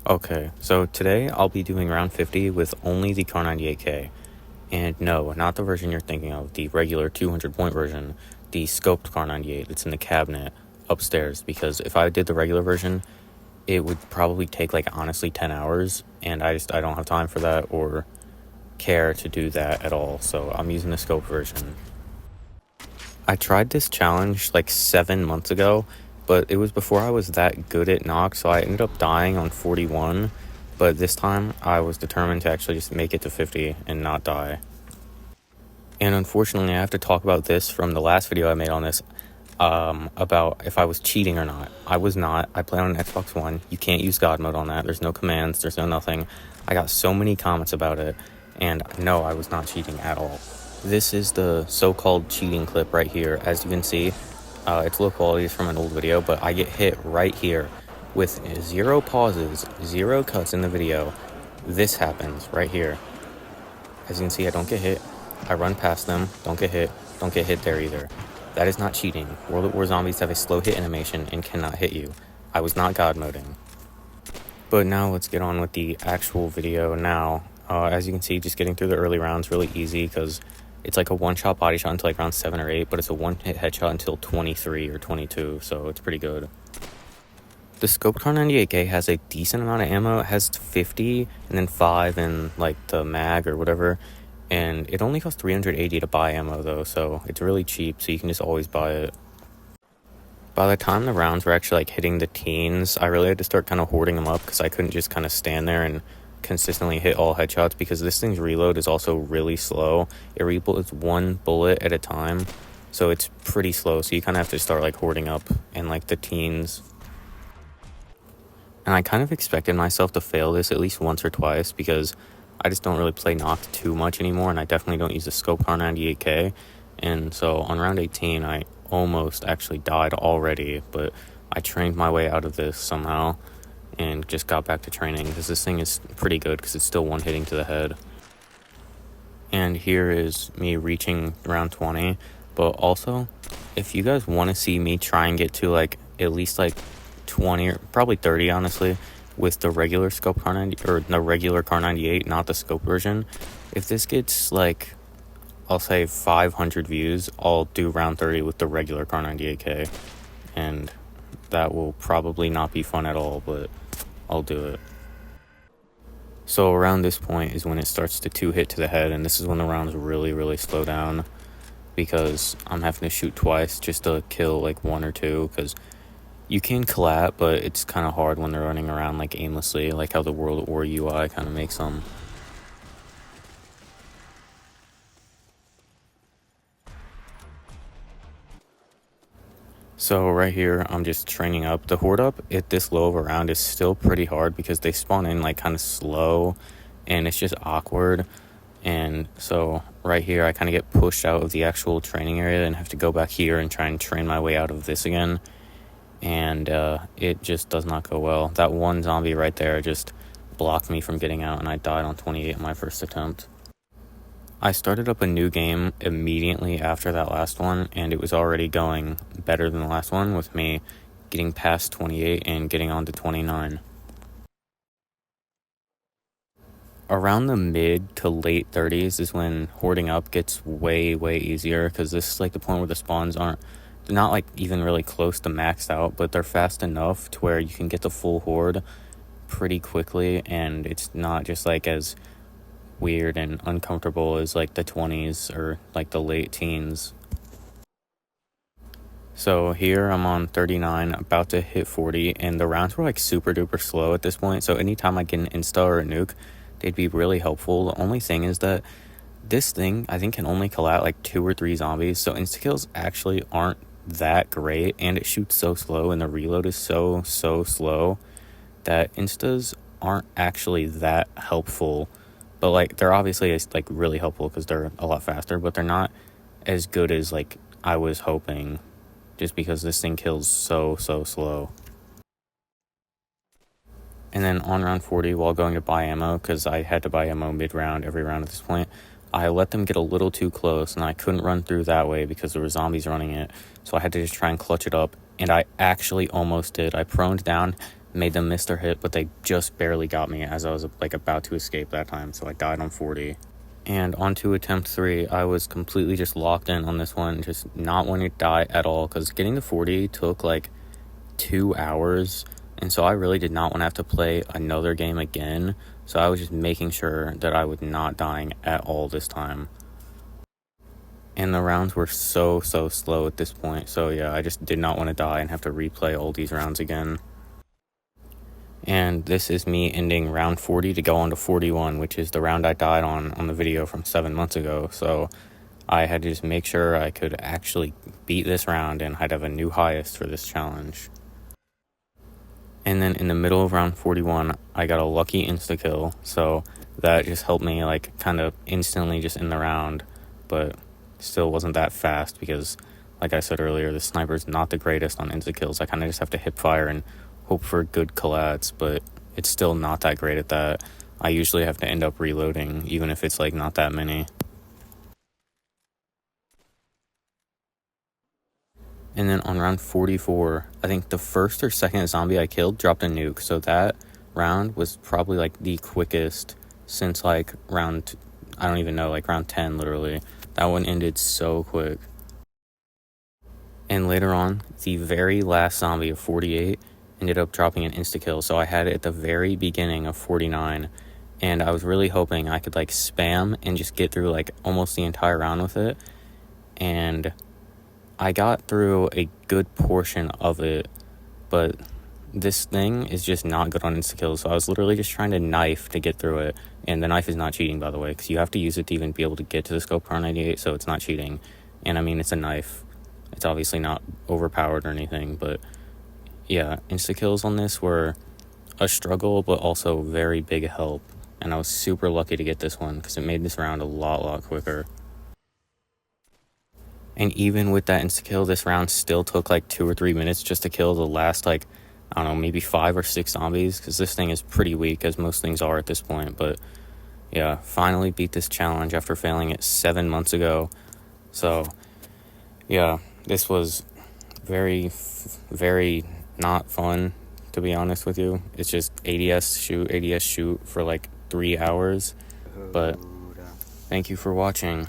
Okay, so today I'll be doing round 50 with only the KAR98K. And no, not the version you're thinking of, the regular 200 point version, the scoped KAR98 that's in the cabinet upstairs, because if I did the regular version, it would probably take honestly 10 hours, and I don't have time for that or care to do that at all, so I'm using the scoped version. I tried this challenge 7 months ago, but it was before I was that good at Nox, so I ended up dying on 41, but this time I was determined to actually just make it to 50 and not die. And unfortunately, I have to talk about this from the last video I made on this, about if I was cheating or not. I was not. I play on an Xbox One. You can't use God mode on that. There's no commands. There's no nothing. I got so many comments about it, and no, I was not cheating at all. This is the so-called cheating clip right here. As you can see, it's low quality. It's from an old video, but I get hit right here with 0 pauses, 0 cuts in the video. This happens right here. As you can see, I don't get hit. I run past them, don't get hit there either. That is not cheating. World at War zombies have a slow hit animation and cannot hit you. I was not God moding. But now let's get on with the actual video now. As you can see, just getting through the early rounds really easy because it's like a one-shot body shot until round 7 or 8, but it's a one-hit headshot until 23 or 22, so it's pretty good. The scoped KAR98K has a decent amount of ammo. It has 50 and then 5 in the mag or whatever. And it only costs 380 to buy ammo though, so it's really cheap, so you can just always buy it. By the time the rounds were actually hitting the teens, I really had to start kind of hoarding them up because I couldn't just kind of stand there and consistently hit all headshots because this thing's reload is also really slow. It reloads 1 bullet at a time, so it's pretty slow, so you kind of have to start hoarding up in the teens. And I kind of expected myself to fail this at least once or twice because I just don't really play Nox too much anymore, and I definitely don't use the scope KAR98K. And so on round 18, I almost actually died already, but I trained my way out of this somehow and just got back to training because this thing is pretty good because it's still one hitting to the head. And here is me reaching round 20. But also, if you guys want to see me try and get to at least 20 or probably 30, honestly, with the regular scope KAR90 or the regular KAR98, not the scope version. If this gets I'll say 500 views, I'll do round 30 with the regular KAR98K, and that will probably not be fun at all, but I'll do it. So around this point is when it starts to 2-hit to the head, and this is when the rounds really slow down because I'm having to shoot twice just to kill 1 or 2 because you can collat, but it's kind of hard when they're running around aimlessly, like how the World at War UI kind of makes them. So right here, I'm just training up. The horde up at this low of a round is still pretty hard because they spawn in kind of slow, and it's just awkward. And so right here, I kind of get pushed out of the actual training area and have to go back here and try and train my way out of this again. And it just does not go well. That one zombie right there just blocked me from getting out, and I died on 28 in my first attempt. I started up a new game immediately after that last one, and it was already going better than the last one with me getting past 28 and getting on to 29. Around the mid to late 30s is when hoarding up gets way easier because this is the point where the spawns aren't not even really close to maxed out, but they're fast enough to where you can get the full horde pretty quickly, and it's not just as weird and uncomfortable as the 20s or the late teens. So here I'm on 39, about to hit 40, and the rounds were super duper slow at this point, so anytime I get an insta or a nuke, they'd be really helpful. The only thing is that this thing I think can only collat 2 or 3 zombies, so insta kills actually aren't that great, and it shoots so slow and the reload is so slow that instas aren't actually that helpful. But they're obviously really helpful because they're a lot faster, but they're not as good as I was hoping, just because this thing kills so slow. And then on round 40, while going to buy ammo, because I had to buy ammo mid-round every round at this point, I let them get a little too close, and I couldn't run through that way because there were zombies running it. So I had to just try and clutch it up, and I actually almost did. I proned down, made them miss their hit, but they just barely got me as I was like about to escape that time, so I died on 40. And on to attempt 3, I was completely just locked in on this one, just not wanting to die at all, because getting to 40 took like 2 hours, and so I really did not want to have to play another game again, so I was just making sure that I was not dying at all this time. And the rounds were so slow at this point, so yeah, I just did not want to die and have to replay all these rounds again. And this is me ending round 40 to go on to 41, which is the round I died on the video from 7 months ago. So I had to just make sure I could actually beat this round, and I'd have a new highest for this challenge. And then in the middle of round 41, I got a lucky insta-kill, so that just helped me like kind of instantly just end the round, but still wasn't that fast because, like I said earlier, the sniper's not the greatest on insta-kills. I kind of just have to hip fire and hope for good collabs, but it's still not that great at that. I usually have to end up reloading, even if it's like not that many. And then on round 44, I think the first or second zombie I killed dropped a nuke, so that round was probably like the quickest since like round, I don't even know, like round 10 literally. That one ended so quick. And later on, the very last zombie of 48 ended up dropping an insta-kill, so I had it at the very beginning of 49, and I was really hoping I could like spam and just get through like almost the entire round with it, and I got through a good portion of it, but this thing is just not good on insta-kills, so I was literally just trying to knife to get through it, and the knife is not cheating, by the way, because you have to use it to even be able to get to the scope KAR98, so it's not cheating, and I mean, it's a knife. It's obviously not overpowered or anything, but yeah, insta-kills on this were a struggle, but also very big help, and I was super lucky to get this one, because it made this round a lot quicker. And even with that insta-kill, this round still took like 2 or 3 minutes just to kill the last, like, I don't know, maybe 5 or 6 zombies, because this thing is pretty weak, as most things are at this point, but yeah, finally beat this challenge after failing it 7 months ago. So yeah, this was very not fun, to be honest with you. It's just ADS shoot for like 3 hours, but thank you for watching.